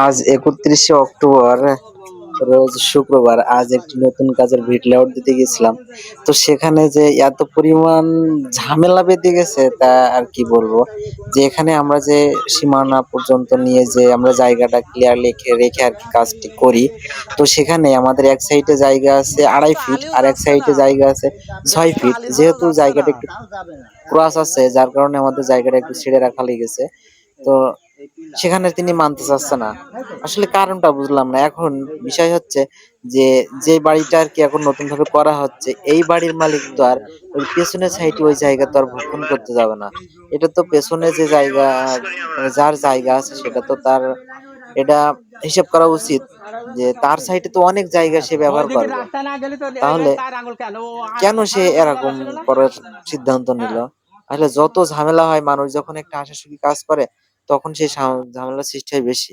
আজ ৩১শে অক্টোবর, রোজ শুক্রবার। আজ একটি নতুন কাজের ভিট লেআউট দিতে গেছিলাম। তো সেখানে যে এত পরিমাণ ঝামেলা বেঁধে গেছে তা আর কি বলবো। যে এখানে আমরা যে সীমানা পর্যন্ত নিয়ে যে আমরা জায়গাটা ক্লিয়ার রেখে রেখে আরকি কাজটি করি। তো সেখানে আমাদের এক সাইডে জায়গা আছে ২.৫ ফিট আর এক সাইডে জায়গা আছে ৬ ফিট। যেহেতু জায়গাটা একটু ক্রস আছে যার কারণে আমাদের জায়গাটা একটু ছেড়ে রাখা লেগেছে। তো সেখানে তিনি মানতে চাচ্ছে না। আসলে কারণটা বুঝলাম না। এখন বিষয় হচ্ছে যে, যে বাড়িটা আরকি এখন নতুনভাবে করা হচ্ছে, এই বাড়ির মালিক তো আর ওই পেছনের সাইডে ওই জায়গা তো আর ভক্ষণ করতে যাবে না। এটা তো পেছনে যে জায়গা মানে যার জায়গা আছে সেটা তো তার এটা হিসেব করা উচিত যে তার সাইডে তো অনেক জায়গা সে ব্যবহার করবে। তাহলে কেন সে এরকম করার সিদ্ধান্ত নিল? আসলে যত ঝামেলা হয় মানুষ যখন একটা আশাশুখী কাজ করে তখন সেই ঝামেলার সৃষ্টি হয় বেশি।